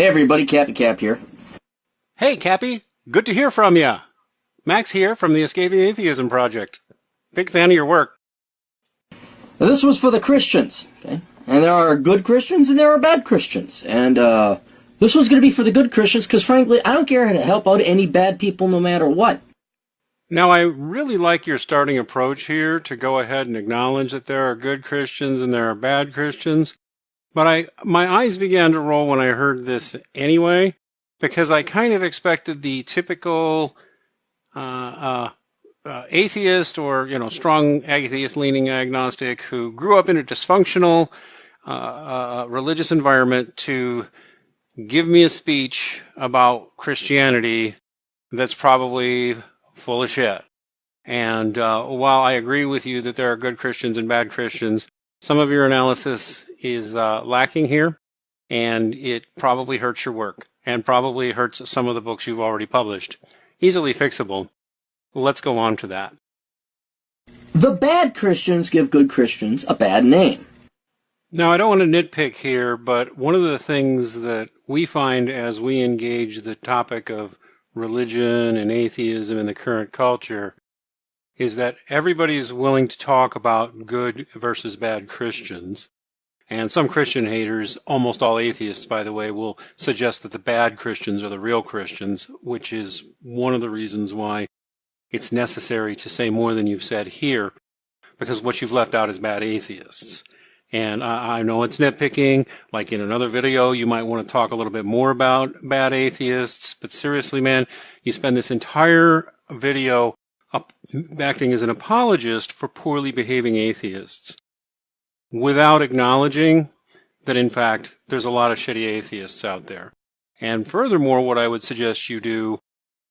Hey everybody, Cappy Cap here. Hey, Cappy. Good to hear from ya. Max here from the Escaping Atheism Project. Big fan of your work. Now, this was for the Christians, okay? And there are good Christians and there are bad Christians. And this one's going to be for the good Christians because, frankly, I don't care how to help out any bad people no matter what. Now, I really like your starting approach here to go ahead and acknowledge that there are good Christians and there are bad Christians. But my eyes began to roll when I heard this anyway, because I kind of expected the typical atheist or, strong atheist-leaning agnostic who grew up in a dysfunctional religious environment to give me a speech about Christianity that's probably full of shit. And while I agree with you that there are good Christians and bad Christians, some of your analysis is lacking here, and it probably hurts your work, and probably hurts some of the books you've already published. Easily fixable. Let's go on to that. The bad Christians give good Christians a bad name. Now, I don't want to nitpick here, but one of the things that we find as we engage the topic of religion and atheism in the current culture is that everybody is willing to talk about good versus bad Christians. And some Christian haters, almost all atheists, by the way, will suggest that the bad Christians are the real Christians, which is one of the reasons why it's necessary to say more than you've said here, because what you've left out is bad atheists. And I know it's nitpicking, like in another video, you might want to talk a little bit more about bad atheists, but seriously, man, you spend this entire video acting as an apologist for poorly behaving atheists without acknowledging that, in fact, there's a lot of shitty atheists out there. And furthermore, what I would suggest you do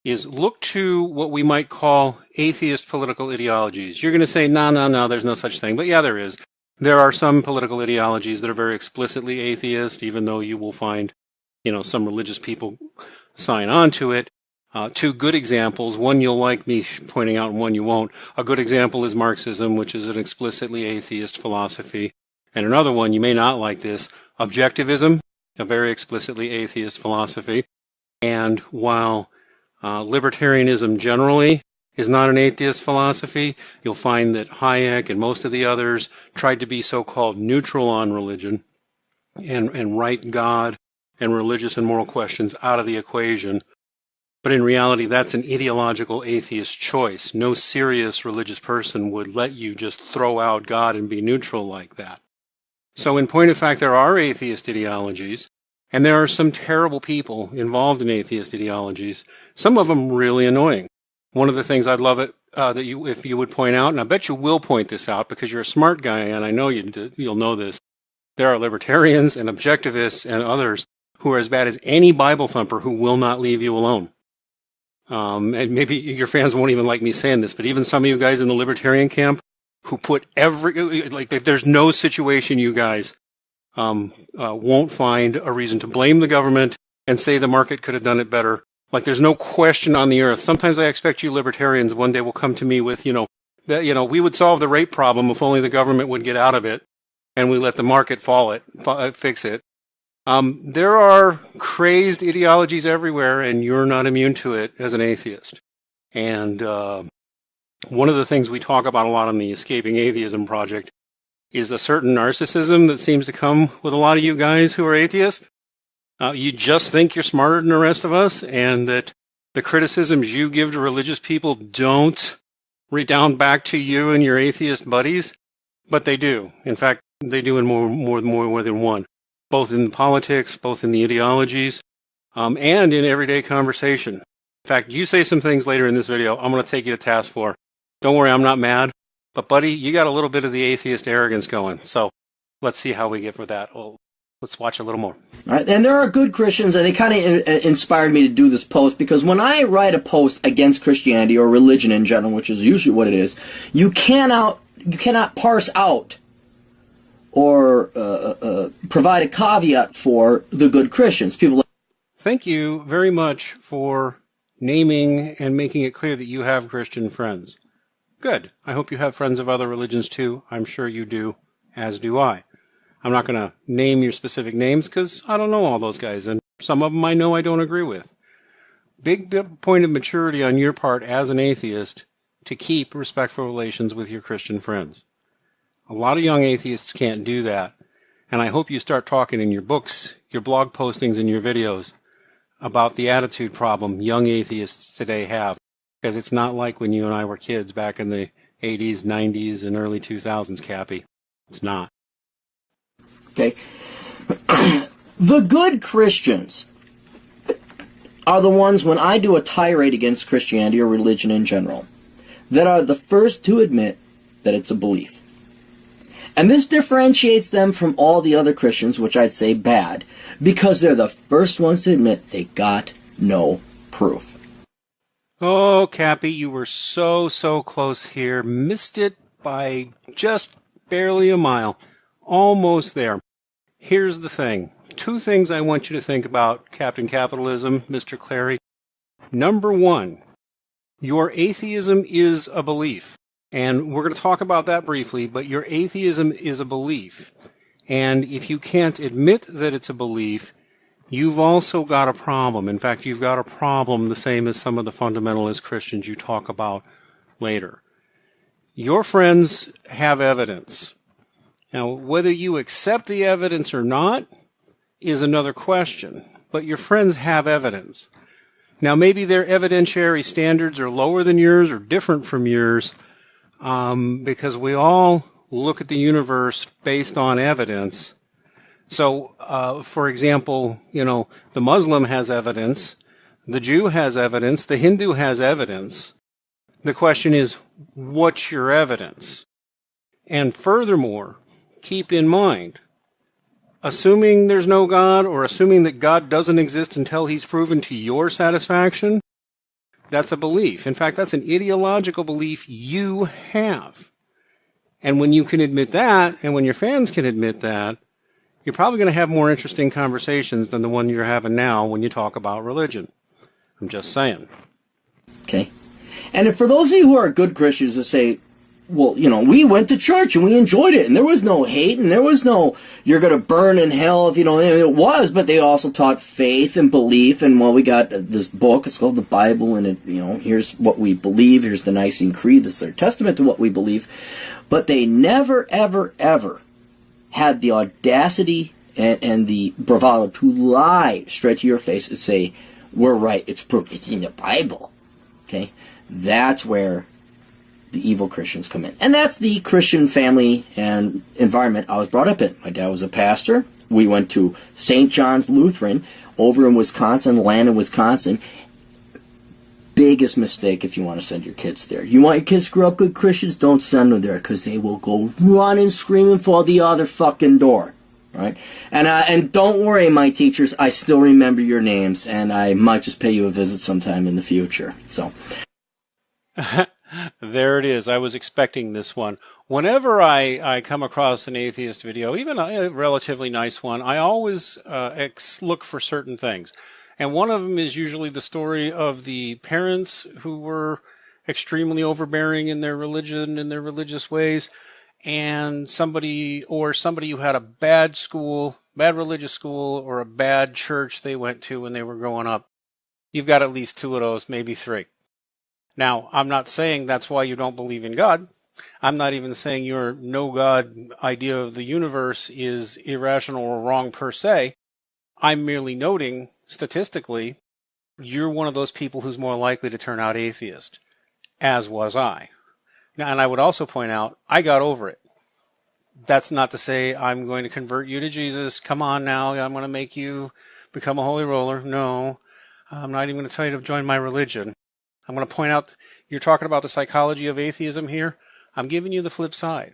is look to what we might call atheist political ideologies. You're going to say, no, there's no such thing. But yeah, there is. There are some political ideologies that are very explicitly atheist, even though you will find, some religious people sign on to it. Two good examples, one you'll like me pointing out and one you won't. A good example is Marxism, which is an explicitly atheist philosophy. And another one, you may not like this, Objectivism, a very explicitly atheist philosophy. And while libertarianism generally is not an atheist philosophy, you'll find that Hayek and most of the others tried to be so-called neutral on religion and write God and religious and moral questions out of the equation. But in reality, that's an ideological atheist choice. No serious religious person would let you just throw out God and be neutral like that. So in point of fact, there are atheist ideologies, and there are some terrible people involved in atheist ideologies, some of them really annoying. One of the things I'd love it if you would point out, and I bet you will point this out because you're a smart guy, and I know you'll know this, there are libertarians and objectivists and others who are as bad as any Bible thumper who will not leave you alone. And maybe your fans won't even like me saying this, but even some of you guys in the libertarian camp who put there's no situation you guys won't find a reason to blame the government and say the market could have done it better. Like there's no question on the earth. Sometimes I expect you libertarians one day will come to me with, that, we would solve the rape problem if only the government would get out of it and we let the market fix it. There are crazed ideologies everywhere, and you're not immune to it as an atheist. And one of the things we talk about a lot on the Escaping Atheism Project is a certain narcissism that seems to come with a lot of you guys who are atheists. You just think you're smarter than the rest of us, and that the criticisms you give to religious people don't redound back to you and your atheist buddies, but they do. In fact, they do in more than one. Both in politics, both in the ideologies, and in everyday conversation. In fact, you say some things later in this video I'm going to take you to task for. Don't worry, I'm not mad. But, buddy, you got a little bit of the atheist arrogance going. So let's see how we get with that. Well, let's watch a little more. All right, and there are good Christians, and they kind of inspired me to do this post, because when I write a post against Christianity or religion in general, which is usually what it is, you cannot parse out or provide a caveat for the good Christians. Thank you very much for naming and making it clear that you have Christian friends. Good. I hope you have friends of other religions too. I'm sure you do, as do I. I'm not going to name your specific names because I don't know all those guys. And Some of them I know I don't agree with. Big point of maturity on your part as an atheist to keep respectful relations with your Christian friends. A lot of young atheists can't do that. And I hope you start talking in your books, your blog postings, and your videos about the attitude problem young atheists today have. Because it's not like when you and I were kids back in the 80s, 90s, and early 2000s, Cappy. It's not. Okay. The good Christians are the ones, when I do a tirade against Christianity or religion in general, that are the first to admit that it's a belief. And this differentiates them from all the other Christians, which I'd say bad, because they're the first ones to admit they got no proof. Oh, Cappy, you were so close here. Missed it by just barely a mile. Almost there. Here's the thing. 2 things I want you to think about, Captain Capitalism, Mr. Clary. Number 1, your atheism is a belief. And we're going to talk about that briefly, but your atheism is a belief. And if you can't admit that it's a belief, you've also got a problem. In fact, you've got a problem the same as some of the fundamentalist Christians you talk about later. Your friends have evidence. Now, whether you accept the evidence or not is another question, but your friends have evidence. Now, maybe their evidentiary standards are lower than yours or different from yours, because we all look at the universe based on evidence. So, for example, the Muslim has evidence, the Jew has evidence, the Hindu has evidence. The question is, what's your evidence? And furthermore, keep in mind, assuming there's no God, or assuming that God doesn't exist until he's proven to your satisfaction, that's a belief. In fact, that's an ideological belief you have. And when you can admit that, and when your fans can admit that, you're probably going to have more interesting conversations than the one you're having now when you talk about religion. I'm just saying. Okay. And for those of you who are good Christians that say, well, we went to church and we enjoyed it, and there was no hate, and there was no, you're going to burn in hell if you don't, it was, but they also taught faith and belief, and we got this book, it's called the Bible, and here's what we believe, here's the Nicene Creed, this is their testament to what we believe, but they never, ever, ever had the audacity and the bravado to lie straight to your face and say, we're right, it's proof, it's in the Bible. Okay? That's where the evil Christians come in. And that's the Christian family and environment I was brought up in. My dad was a pastor. We went to St. John's Lutheran over in Wisconsin, Landon, Wisconsin. Biggest mistake if you want to send your kids there. You want your kids to grow up good Christians? Don't send them there, because they will go running, screaming for the other fucking door. Right? And don't worry, my teachers, I still remember your names, and I might just pay you a visit sometime in the future. So... There it is. I was expecting this one. Whenever I come across an atheist video, even a relatively nice one, I always look for certain things. And one of them is usually the story of the parents who were extremely overbearing in their religion and their religious ways, and somebody who had a bad religious school, or a bad church they went to when they were growing up. You've got at least 2 of those, maybe 3. Now, I'm not saying that's why you don't believe in God. I'm not even saying your no-God idea of the universe is irrational or wrong per se. I'm merely noting, statistically, you're one of those people who's more likely to turn out atheist, as was I. Now, and I would also point out, I got over it. That's not to say I'm going to convert you to Jesus. Come on now, I'm going to make you become a holy roller. No, I'm not even going to tell you to join my religion. I'm going to point out, you're talking about the psychology of atheism here. I'm giving you the flip side.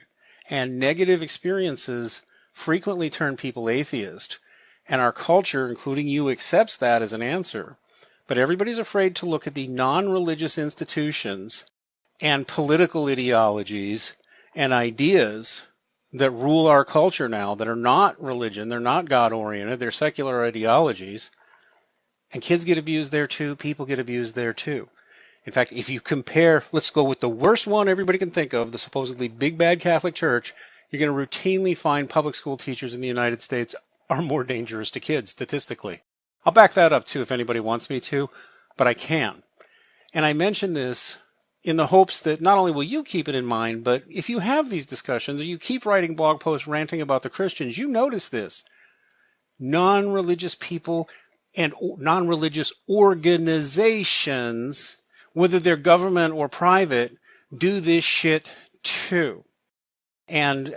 And negative experiences frequently turn people atheist. And our culture, including you, accepts that as an answer. But everybody's afraid to look at the non-religious institutions and political ideologies and ideas that rule our culture now that are not religion, they're not God-oriented, they're secular ideologies. And kids get abused there too, people get abused there too. In fact, if you compare, let's go with the worst one everybody can think of, the supposedly big bad Catholic Church, you're going to routinely find public school teachers in the United States are more dangerous to kids, statistically. I'll back that up too if anybody wants me to, but I can. And I mention this in the hopes that not only will you keep it in mind, but if you have these discussions or you keep writing blog posts ranting about the Christians, you notice this. Non-religious people and non-religious organizations, whether they're government or private, do this shit too. And,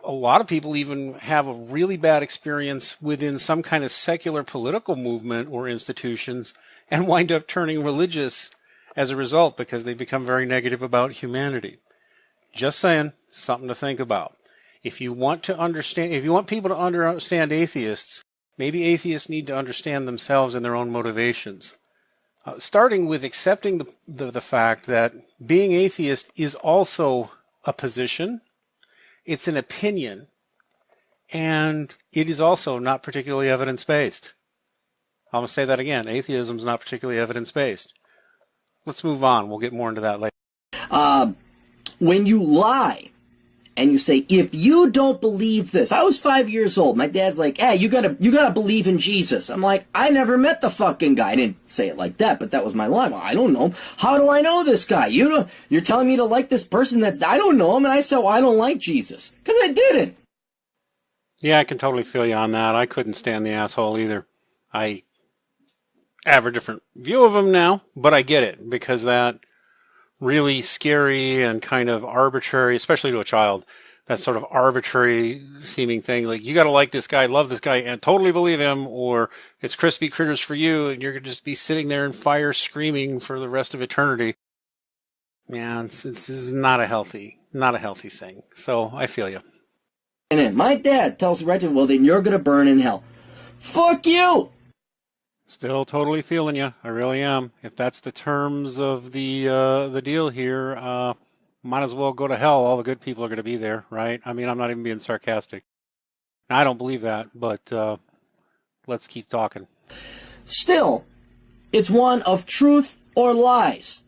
a lot of people even have a really bad experience within some kind of secular political movement or institutions and wind up turning religious as a result because they become very negative about humanity. Just saying, something to think about. If you want people to understand atheists, maybe atheists need to understand themselves and their own motivations. Starting with accepting the fact that being atheist is also a position, it's an opinion, and it is also not particularly evidence-based. I'm going to say that again. Atheism is not particularly evidence-based. Let's move on. We'll get more into that later. When you lie and you say, if you don't believe this, I was 5 years old. My dad's like, hey, you gotta believe in Jesus. I'm like, I never met the fucking guy. I didn't say it like that, but that was my line. Well, I don't know. How do I know this guy? You're telling me to like this person I don't know him. And I said, well, I don't like Jesus. Because I didn't. Yeah, I can totally feel you on that. I couldn't stand the asshole either. I have a different view of him now, but I get it, because that really scary and kind of arbitrary, especially to a child, that sort of arbitrary seeming thing, like you got to like this guy, love this guy, and totally believe him, or it's crispy critters for you, and you're going to just be sitting there in fire screaming for the rest of eternity. Man, this is not a healthy thing. So I feel you. And then my dad tells me right to, well, then you're going to burn in hell. Fuck you! Still totally feeling you. I really am. If that's the terms of the deal here, might as well go to hell. All the good people are going to be there, right? I mean, I'm not even being sarcastic. I don't believe that, but let's keep talking. Still, it's one of truth or lies.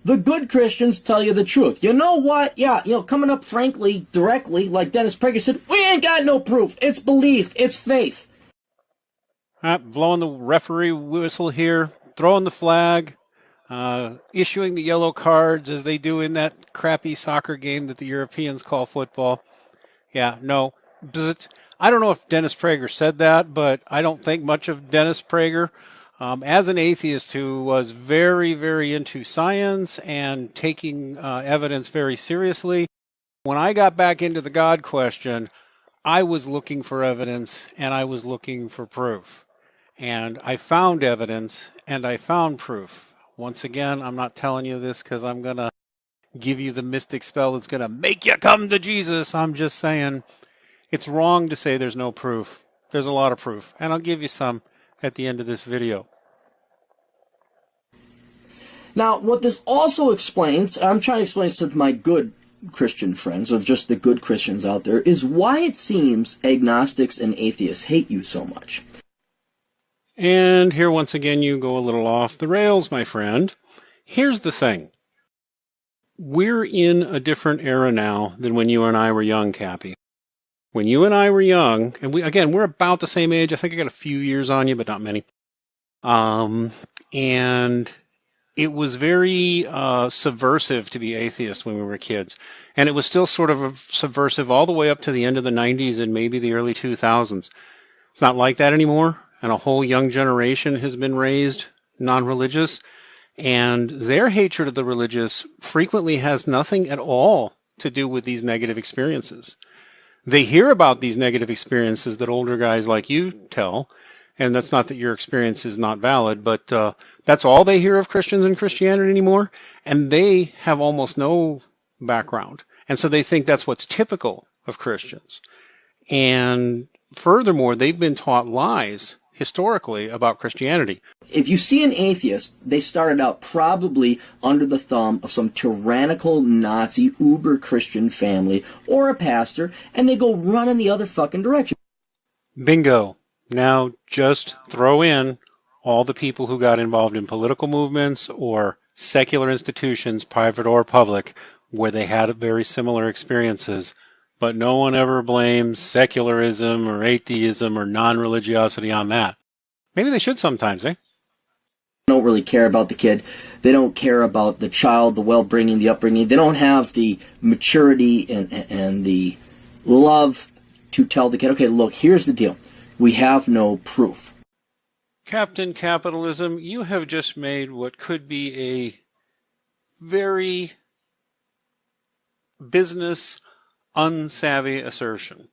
The good Christians tell you the truth. You know what? Yeah, coming up frankly, directly, like Dennis Prager said, we ain't got no proof. It's belief. It's faith. Blowing the referee whistle here, throwing the flag, issuing the yellow cards as they do in that crappy soccer game that the Europeans call football. Yeah, no. I don't know if Dennis Prager said that, but I don't think much of Dennis Prager. As an atheist who was very, very into science and taking evidence very seriously, when I got back into the God question, I was looking for evidence and I was looking for proof. And I found evidence and I found proof. Once again, I'm not telling you this because I'm going to give you the mystic spell that's going to make you come to Jesus. I'm just saying it's wrong to say there's no proof. There's a lot of proof. And I'll give you some at the end of this video. Now, what this also explains, I'm trying to explain this to my good Christian friends, or just the good Christians out there, is why it seems agnostics and atheists hate you so much. And here once again you go a little off the rails, my friend. Here's the thing. We're in a different era now than when you and I were young, Cappy. When you and I were young, and we're about the same age. I think I got a few years on you, but not many. And it was very subversive to be atheist when we were kids. And it was still sort of subversive all the way up to the end of the 90s and maybe the early 2000s. It's not like that anymore. And a whole young generation has been raised non-religious. And their hatred of the religious frequently has nothing at all to do with these negative experiences. They hear about these negative experiences that older guys like you tell. And that's not that your experience is not valid, but that's all they hear of Christians and Christianity anymore. And they have almost no background. And so they think that's what's typical of Christians. And furthermore, they've been taught lies historically about Christianity. If you see an atheist, they started out probably under the thumb of some tyrannical Nazi uber-Christian family or a pastor, and they go running the other fucking direction. Bingo. Now just throw in all the people who got involved in political movements or secular institutions, private or public, where they had very similar experiences. but no one ever blames secularism or atheism or non-religiosity on that. Maybe they should sometimes, eh? Don't really care about the kid. They don't care about the child, the well-bringing, the upbringing. They don't have the maturity and the love to tell the kid, okay, look, here's the deal. We have no proof. Captain Capitalism, you have just made what could be a very business unsavvy assertion.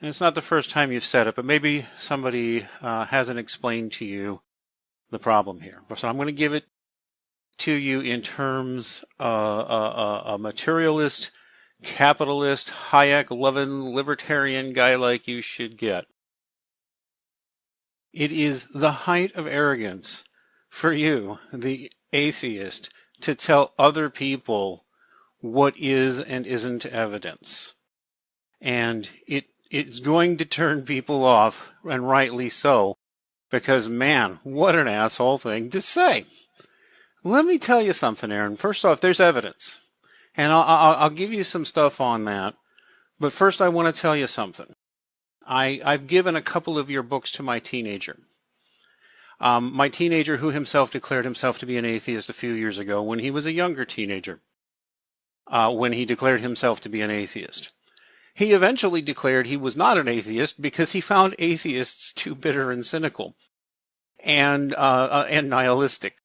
And it's not the first time you've said it, but maybe somebody hasn't explained to you the problem here. So I'm going to give it to you in terms a materialist, capitalist, Hayek-loving, libertarian guy like you should get. It is the height of arrogance for you, the atheist, to tell other people what is and isn't evidence. And it's going to turn people off, and rightly so, because, man, what an asshole thing to say. Let me tell you something, Aaron. First off, there's evidence. And I'll give you some stuff on that. But first, I want to tell you something. I've given a couple of your books to my teenager. My teenager who himself declared himself to be an atheist a few years ago when he was a younger teenager, when he declared himself to be an atheist. He eventually declared he was not an atheist because he found atheists too bitter and cynical and nihilistic.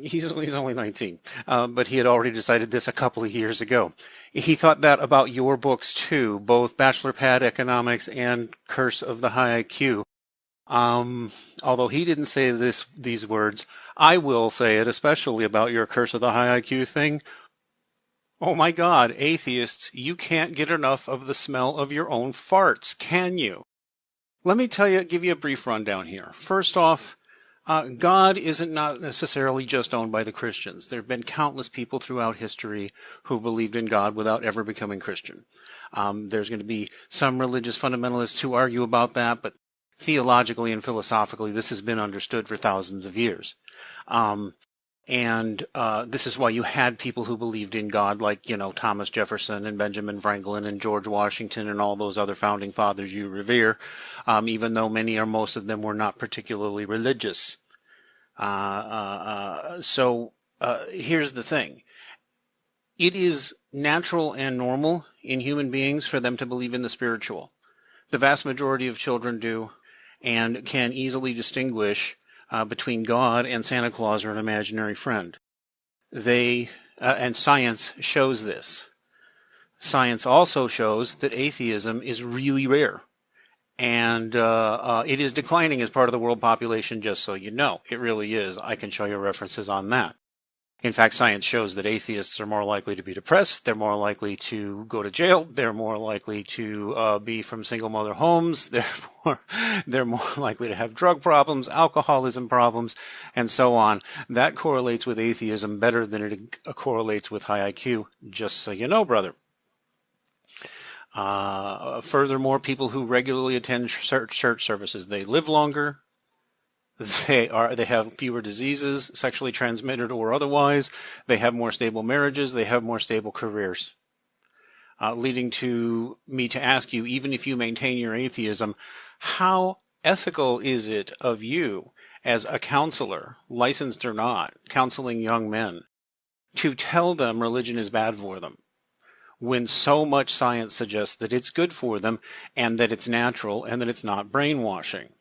He's only 19, but he had already decided this a couple of years ago. He thought that about your books too, both Bachelor Pad Economics and Curse of the High IQ. Although he didn't say these words, I will say it, especially about your Curse of the High IQ thing. Oh my God, atheists, you can't get enough of the smell of your own farts, can you? Let me give you a brief rundown here. First off, God isn't not necessarily just owned by the Christians. There have been countless people throughout history who believed in God without ever becoming Christian. There's going to be some religious fundamentalists who argue about that, but theologically and philosophically, this has been understood for thousands of years. This is why you had people who believed in God like, Thomas Jefferson and Benjamin Franklin and George Washington and all those other founding fathers you revere, even though many or most of them were not particularly religious. So here's the thing. It is natural and normal in human beings for them to believe in the spiritual. The vast majority of children do and can easily distinguish between God and Santa Claus or an imaginary friend. And science shows this. Science also shows that atheism is really rare. And it is declining as part of the world population, just so you know. It really is. I can show you references on that. In fact, science shows that atheists are more likely to be depressed. They're more likely to go to jail. They're more likely to be from single mother homes. They're more likely to have drug problems, alcoholism problems, and so on. That correlates with atheism better than it correlates with high IQ, just so you know, brother. Furthermore, people who regularly attend church services, they live longer. They have fewer diseases, sexually transmitted or otherwise. They have more stable marriages. They have more stable careers. Leading to me to ask you, even if you maintain your atheism, how ethical is it of you as a counselor, licensed or not, counseling young men, to tell them religion is bad for them, when so much science suggests that it's good for them and that it's natural and that it's not brainwashing?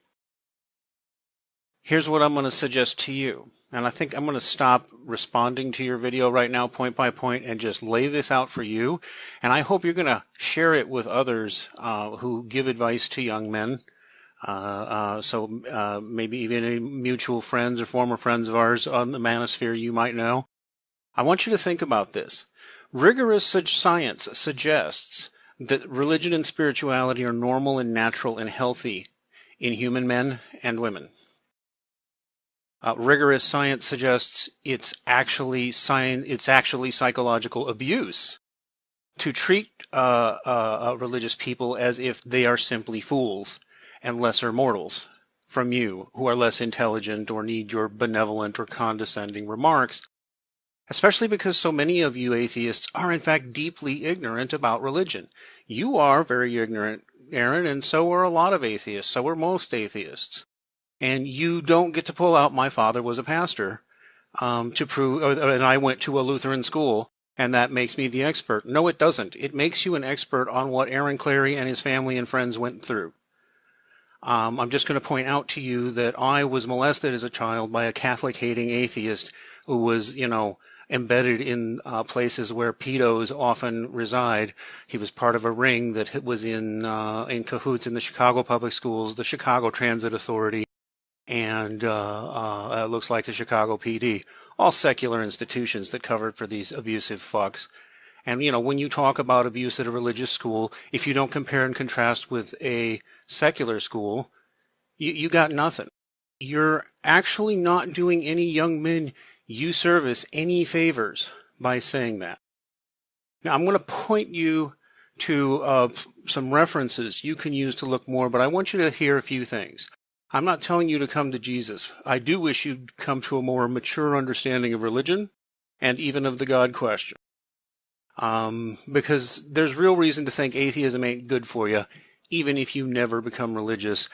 Here's what I'm going to suggest to you. And I think I'm going to stop responding to your video right now, point by point, and just lay this out for you. And I hope you're going to share it with others who give advice to young men. So maybe even any mutual friends or former friends of ours on the manosphere you might know. I want you to think about this. Rigorous science suggests that religion and spirituality are normal and natural and healthy in human men and women. Rigorous science suggests it's actually psychological abuse to treat religious people as if they are simply fools and lesser mortals from you, who are less intelligent or need your benevolent or condescending remarks, especially because so many of you atheists are in fact deeply ignorant about religion. You are very ignorant, Aaron, and so are a lot of atheists. So are most atheists. And you don't get to pull out my father was a pastor to prove, and I went to a Lutheran school, and that makes me the expert. No, it doesn't. It makes you an expert on what Aaron Clary and his family and friends went through. I'm just going to point out to you that I was molested as a child by a Catholic-hating atheist who was, embedded in places where pedos often reside. He was part of a ring that was in cahoots in the Chicago Public Schools, the Chicago Transit Authority, and it looks like the Chicago PD. All secular institutions that covered for these abusive fucks. And, when you talk about abuse at a religious school, if you don't compare and contrast with a secular school, you got nothing. You're actually not doing any young men you service any favors by saying that. Now, I'm going to point you to some references you can use to look more, but I want you to hear a few things. I'm not telling you to come to Jesus. I do wish you'd come to a more mature understanding of religion and even of the God question. Because there's real reason to think atheism ain't good for you, even if you never become religious.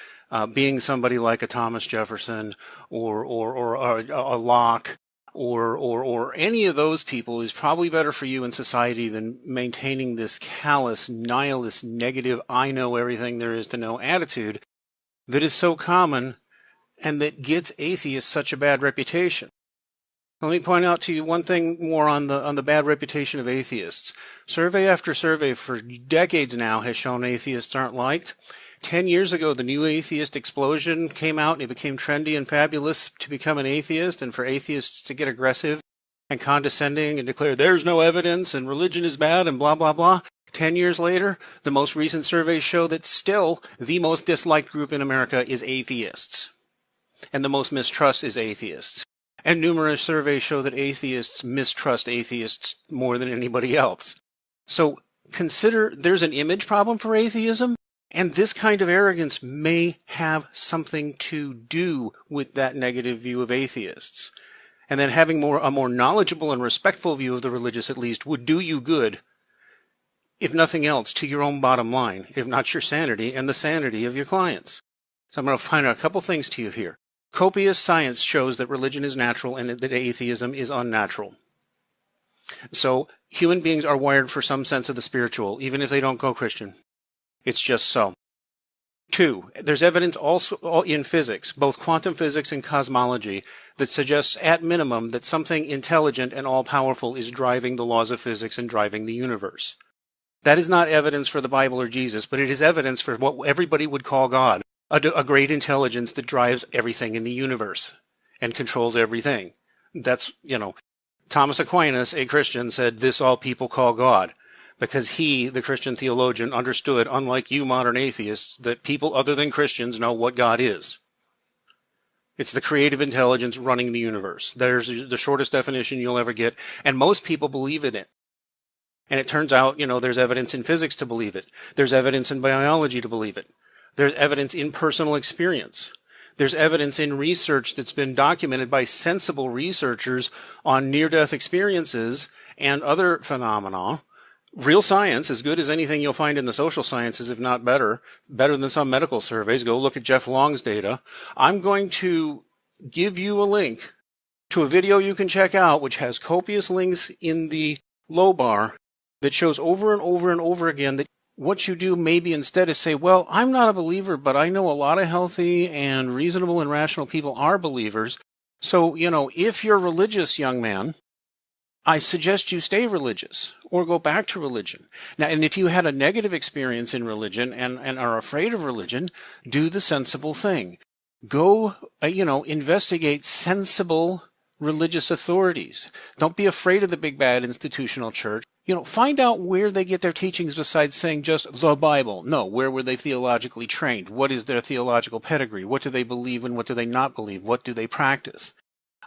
Being somebody like a Thomas Jefferson or a Locke or any of those people is probably better for you in society than maintaining this callous, nihilist, negative, I know everything there is to know attitude that is so common and that gets atheists such a bad reputation. Let me point out to you one thing more on the bad reputation of atheists. Survey after survey for decades now has shown atheists aren't liked. 10 years ago, the new atheist explosion came out and it became trendy and fabulous to become an atheist and for atheists to get aggressive and condescending and declare there's no evidence and religion is bad and blah, blah, blah. 10 years later, the most recent surveys show that still the most disliked group in America is atheists. And the most mistrust is atheists. And numerous surveys show that atheists mistrust atheists more than anybody else. So consider there's an image problem for atheism, and this kind of arrogance may have something to do with that negative view of atheists. And then having a more knowledgeable and respectful view of the religious at least would do you good, if nothing else, to your own bottom line, if not your sanity and the sanity of your clients. So I'm going to find out a couple things to you here. Copious science shows that religion is natural and that atheism is unnatural. So human beings are wired for some sense of the spiritual, even if they don't go Christian. It's just so. 2, there's evidence also in physics, both quantum physics and cosmology, that suggests at minimum that something intelligent and all-powerful is driving the laws of physics and driving the universe. That is not evidence for the Bible or Jesus, but it is evidence for what everybody would call God. A great intelligence that drives everything in the universe and controls everything. That's, Thomas Aquinas, a Christian, said this all people call God because he, the Christian theologian, understood, unlike you modern atheists, that people other than Christians know what God is. It's the creative intelligence running the universe. There's the shortest definition you'll ever get, and most people believe in it. And it turns out, there's evidence in physics to believe it. There's evidence in biology to believe it. There's evidence in personal experience. There's evidence in research that's been documented by sensible researchers on near-death experiences and other phenomena. Real science, as good as anything you'll find in the social sciences, if not better than some medical surveys. Go look at Jeff Long's data. I'm going to give you a link to a video you can check out, which has copious links in the low bar that shows over and over and over again that what you do maybe instead is say, well, I'm not a believer, but I know a lot of healthy and reasonable and rational people are believers. So, if you're religious, young man, I suggest you stay religious or go back to religion. Now, and if you had a negative experience in religion and are afraid of religion, do the sensible thing. Go, investigate sensible religious authorities. Don't be afraid of the big bad institutional church. Find out where they get their teachings besides saying just the Bible. No, where were they theologically trained? What is their theological pedigree? What do they believe and what do they not believe? What do they practice?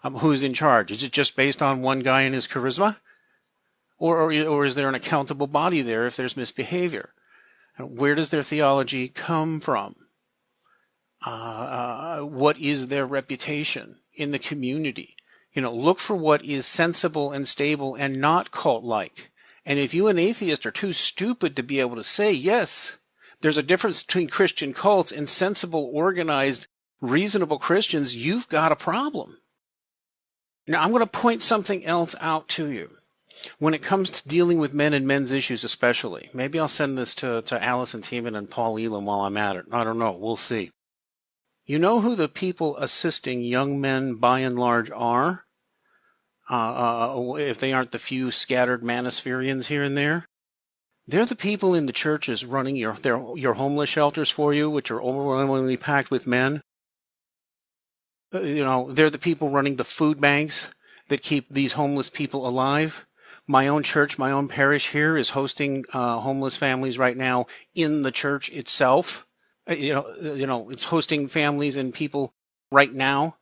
Who's in charge? Is it just based on one guy and his charisma? Or is there an accountable body there if there's misbehavior? Where does their theology come from? What is their reputation in the community? Look for what is sensible and stable and not cult-like. And if you, an atheist, are too stupid to be able to say, yes, there's a difference between Christian cults and sensible, organized, reasonable Christians, you've got a problem. Now, I'm going to point something else out to you. When it comes to dealing with men and men's issues especially, maybe I'll send this to Allison Tiemann and Paul Elam while I'm at it. I don't know. We'll see. You know who the people assisting young men by and large are? If they aren't the few scattered Manospherians here and there? They're the people in the churches running your homeless shelters for you, which are overwhelmingly packed with men. They're the people running the food banks that keep these homeless people alive. My own church, my own parish here is hosting homeless families right now in the church itself. It's hosting families and people right now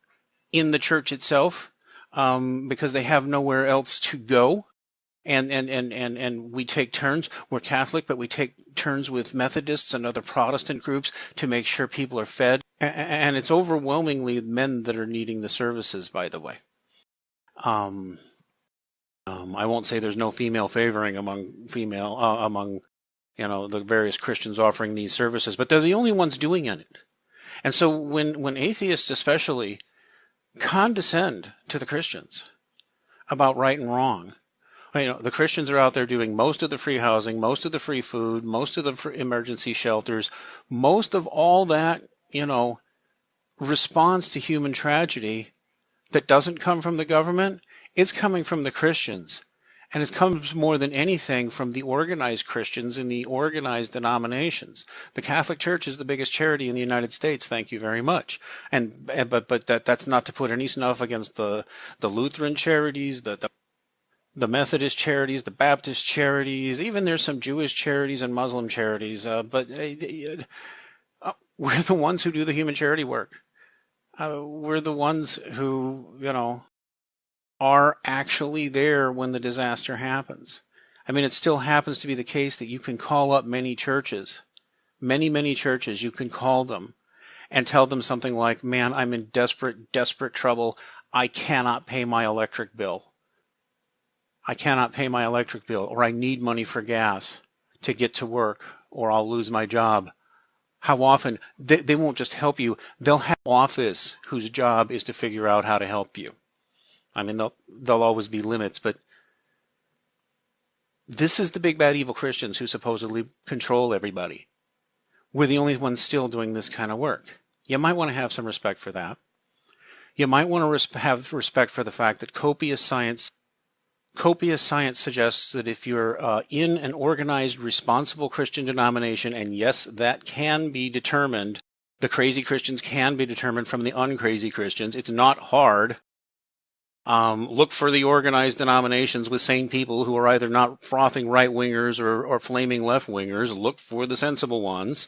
in the church itself because they have nowhere else to go. And we take turns. We're Catholic, but we take turns with Methodists and other Protestant groups to make sure people are fed. And it's overwhelmingly men that are needing the services, by the way. I won't say there's no female favoring among the various Christians offering these services, but they're the only ones doing it. And so when atheists especially condescend to the Christians about right and wrong, the Christians are out there doing most of the free housing, most of the free food, most of the free emergency shelters, most of all that, response to human tragedy that doesn't come from the government. It's coming from the Christians. And it comes more than anything from the organized Christians in the organized denominations. The Catholic Church is the biggest charity in the United States. Thank you very much. But that's not to put any snuff against the Lutheran charities, the Methodist charities, the Baptist charities. Even there's some Jewish charities and Muslim charities. But we're the ones who do the human charity work. We're the ones who, are actually there when the disaster happens. I mean, it still happens to be the case that you can call up many churches, many churches, you can call them and tell them something like, man, I'm in desperate trouble. I cannot pay my electric bill. Or I need money for gas to get to work, or I'll lose my job. How often? They won't just help you. They'll have an office whose job is to figure out how to help you. I mean, there'll always be limits, but this is the big bad evil Christians who supposedly control everybody. We're the only ones still doing this kind of work. You might want to have some respect for that. You might want to have respect for the fact that copious science suggests that if you're in an organized, responsible Christian denomination, and yes, that can be determined, the crazy Christians can be determined from the uncrazy Christians. It's not hard. Look for the organized denominations with sane people who are either not frothing right-wingers or flaming left-wingers. Look for the sensible ones.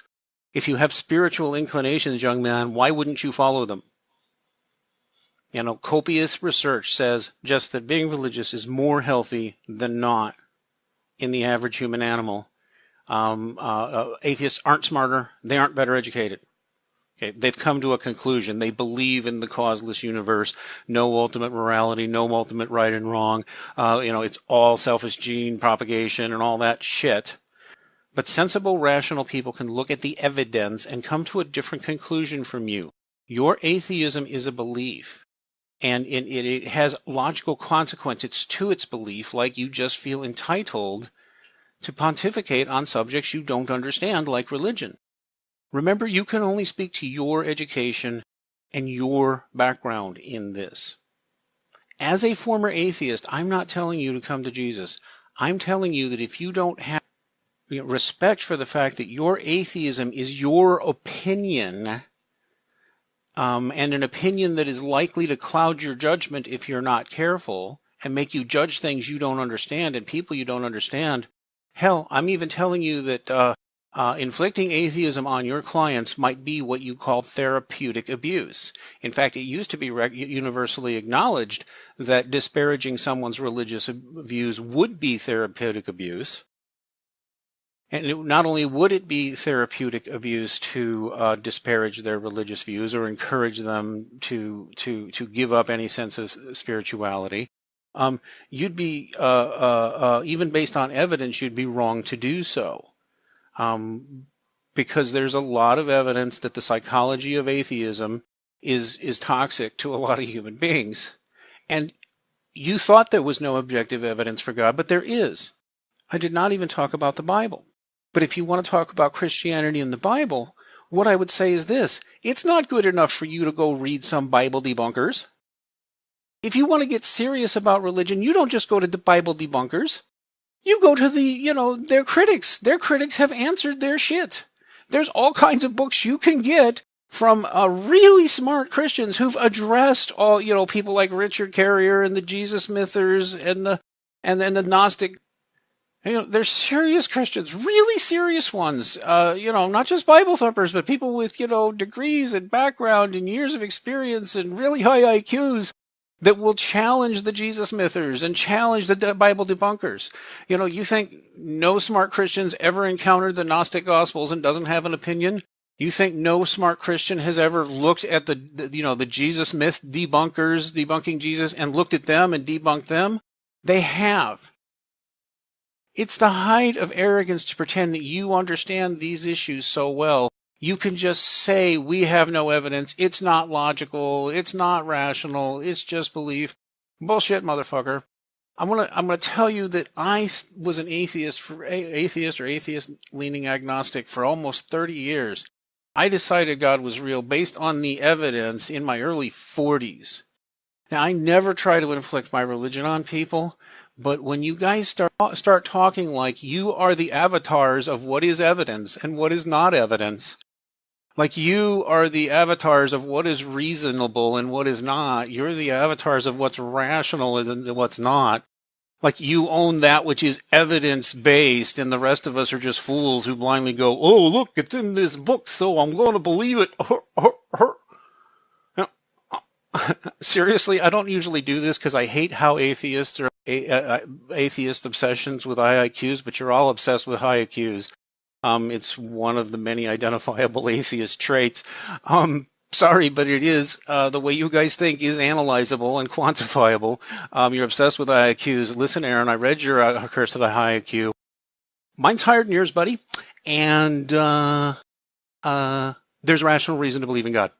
If you have spiritual inclinations, young man, why wouldn't you follow them? Copious research says just that being religious is more healthy than not in the average human animal. Atheists aren't smarter. They aren't better educated. Okay, they've come to a conclusion. They believe in the causeless universe, no ultimate morality, no ultimate right and wrong. It's all selfish gene propagation and all that shit. But sensible, rational people can look at the evidence and come to a different conclusion from you. Your atheism is a belief, and it has logical consequences to its belief, like you just feel entitled to pontificate on subjects you don't understand, like religion. Remember, you can only speak to your education and your background in this. As a former atheist, I'm not telling you to come to Jesus. I'm telling you that if you don't have respect for the fact that your atheism is your opinion, and an opinion that is likely to cloud your judgment if you're not careful and make you judge things you don't understand and people you don't understand. Hell, I'm even telling you that inflicting atheism on your clients might be what you call therapeutic abuse. In fact, it used to be universally acknowledged that disparaging someone's religious views would be therapeutic abuse. And not only would it be therapeutic abuse to disparage their religious views or encourage them to give up any sense of spirituality, you'd be, even based on evidence, you'd be wrong to do so. Because there's a lot of evidence that the psychology of atheism is toxic to a lot of human beings. And you thought there was no objective evidence for God, but there is. I did not even talk about the Bible. But if you want to talk about Christianity and the Bible, what I would say is this. It's not good enough for you to go read some Bible debunkers. If you want to get serious about religion, you don't just go to the Bible debunkers. You go to their critics. Their critics have answered their shit. There's all kinds of books you can get from really smart Christians who've addressed all, people like Richard Carrier and the Jesus mythers and then the Gnostic. They're serious Christians, really serious ones. Not just Bible thumpers, but people with, degrees and background and years of experience and really high IQs that will challenge the Jesus mythers and challenge the Bible debunkers. You think no smart Christian's ever encountered the Gnostic Gospels and doesn't have an opinion? You think no smart Christian has ever looked at the Jesus myth debunkers debunking Jesus and looked at them and debunked them? They have. It's the height of arrogance to pretend that you understand these issues so well. You can just say, we have no evidence, it's not logical, it's not rational, it's just belief. Bullshit, motherfucker. I'm gonna tell you that I was an atheist or atheist-leaning agnostic for almost 30 years. I decided God was real based on the evidence in my early 40s. Now, I never try to inflict my religion on people, but when you guys start talking like you are the avatars of what is evidence and what is not evidence, like you are the avatars of what is reasonable and what is not, you're the avatars of what's rational and what's not, like you own that which is evidence-based and the rest of us are just fools who blindly go, oh, look, it's in this book, so I'm going to believe it. Seriously, I don't usually do this because I hate how atheists are atheist obsessions with high IQs, but you're all obsessed with high IQs. It's one of the many identifiable atheist traits. Sorry, but it is. The way you guys think is analyzable and quantifiable. You're obsessed with high IQs. Listen, Aaron, I read your Curse of the High IQ. Mine's higher than yours, buddy. And there's rational reason to believe in God.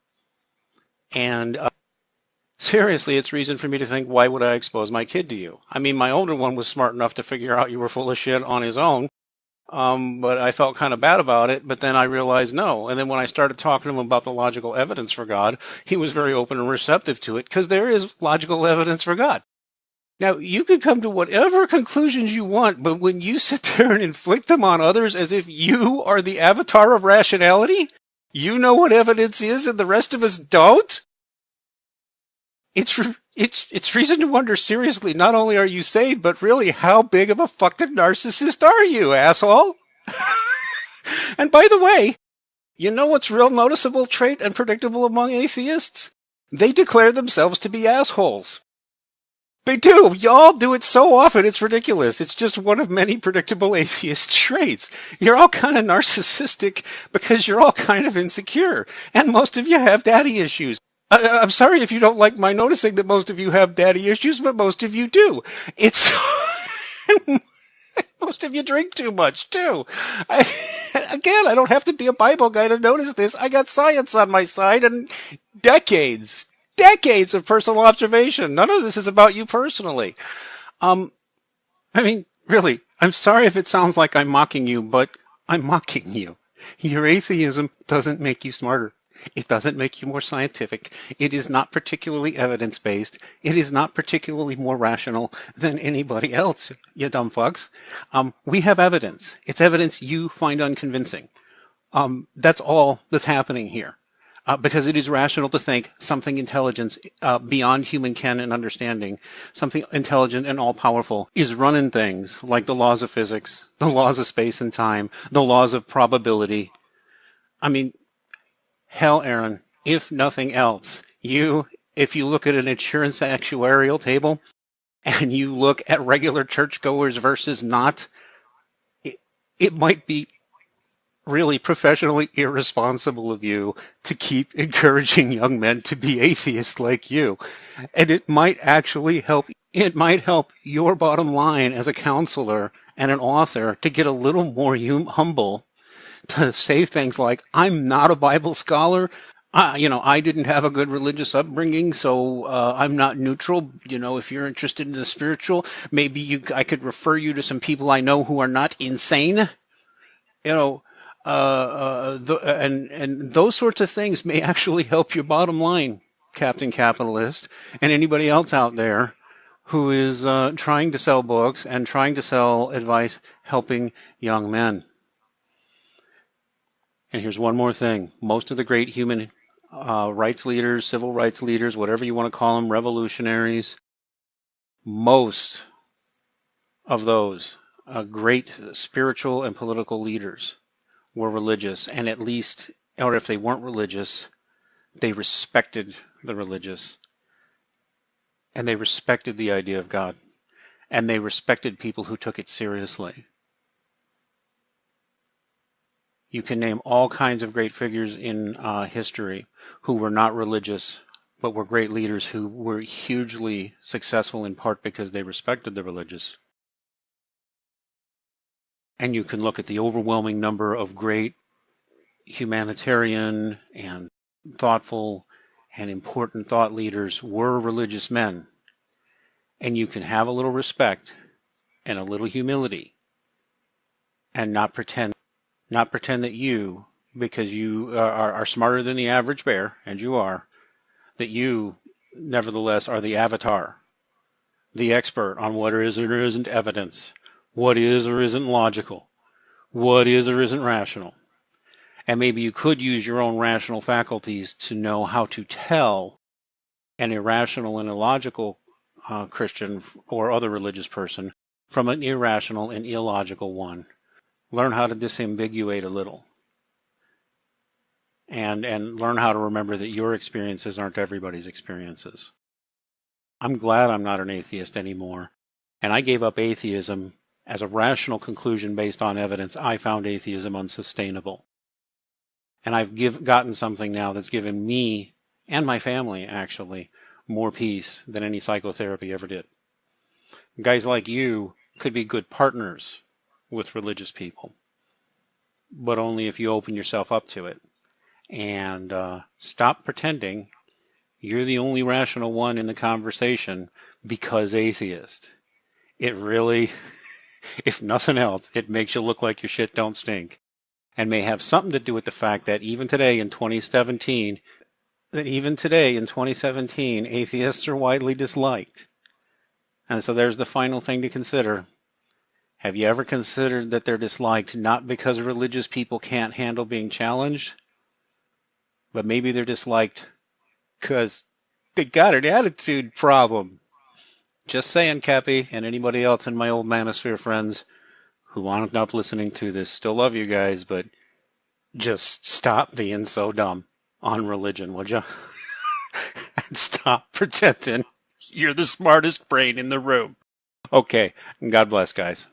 And seriously, it's reason for me to think, why would I expose my kid to you? I mean, my older one was smart enough to figure out you were full of shit on his own. But I felt kind of bad about it, but then I realized no. And then when I started talking to him about the logical evidence for God, he was very open and receptive to it because there is logical evidence for God. Now, you could come to whatever conclusions you want, but when you sit there and inflict them on others as if you are the avatar of rationality, you know what evidence is and the rest of us don't? It's reason to wonder seriously, not only are you sane, but really how big of a fucking narcissist are you, asshole? And by the way, you know what's real noticeable trait and predictable among atheists? They declare themselves to be assholes. They do. Y'all do it so often, it's ridiculous. It's just one of many predictable atheist traits. You're all kind of narcissistic because you're all kind of insecure. And most of you have daddy issues. I'm sorry if you don't like my noticing that most of you have daddy issues, but most of you do. It's most of you drink too much, too. Again, I don't have to be a Bible guy to notice this. I got science on my side and decades of personal observation. None of this is about you personally. I mean, really, I'm sorry if it sounds like I'm mocking you, but I'm mocking you. Your atheism doesn't make you smarter. It doesn't make you more scientific. It is not particularly evidence-based. It is not particularly more rational than anybody else, you dumb fucks. We have evidence. It's evidence you find unconvincing. That's all that's happening here. Because it is rational to think something intelligent beyond human ken and understanding, something intelligent and all-powerful, is running things like the laws of physics, the laws of space and time, the laws of probability. I mean, hell, Aaron, if nothing else, if you look at an insurance actuarial table and you look at regular churchgoers versus not, it might be really professionally irresponsible of you to keep encouraging young men to be atheists like you. And it might actually help it might help your bottom line as a counselor and an author to get a little more humble, to say things like, I'm not a Bible scholar. I didn't have a good religious upbringing, so I'm not neutral. If you're interested in the spiritual, maybe I could refer you to some people I know who are not insane. You know, and those sorts of things may actually help your bottom line, Captain Capitalist, and anybody else out there who is trying to sell books and trying to sell advice helping young men. And here's one more thing. Most of the great human rights leaders, civil rights leaders, whatever you want to call them, revolutionaries, most of those great spiritual and political leaders were religious, and at least, or if they weren't religious, they respected the religious, and they respected the idea of God, and they respected people who took it seriously. You can name all kinds of great figures in history who were not religious, but were great leaders who were hugely successful in part because they respected the religious. And you can look at the overwhelming number of great humanitarian and thoughtful and important thought leaders were religious men. And you can have a little respect and a little humility and not pretend that you, because you are smarter than the average bear, and you are, that you nevertheless are the avatar, the expert on what is or isn't evidence, what is or isn't logical, what is or isn't rational. And maybe you could use your own rational faculties to know how to tell an irrational and illogical Christian or other religious person from an irrational and illogical one. Learn how to disambiguate a little. And learn how to remember that your experiences aren't everybody's experiences. I'm glad I'm not an atheist anymore. And I gave up atheism as a rational conclusion based on evidence. I found atheism unsustainable. And I've gotten something now that's given me and my family, actually, more peace than any psychotherapy ever did. Guys like you could be good partners with religious people, but only if you open yourself up to it. And stop pretending you're the only rational one in the conversation because atheist. It really, if nothing else, it makes you look like your shit don't stink. And may have something to do with the fact that even today in 2017, atheists are widely disliked. And so there's the final thing to consider. Have you ever considered that they're disliked not because religious people can't handle being challenged, but maybe they're disliked because they got an attitude problem? Just saying, Cappy, and anybody else in my old manosphere friends who wound up listening to this. Still love you guys, but just stop being so dumb on religion, would you? And stop pretending you're the smartest brain in the room. Okay, God bless, guys.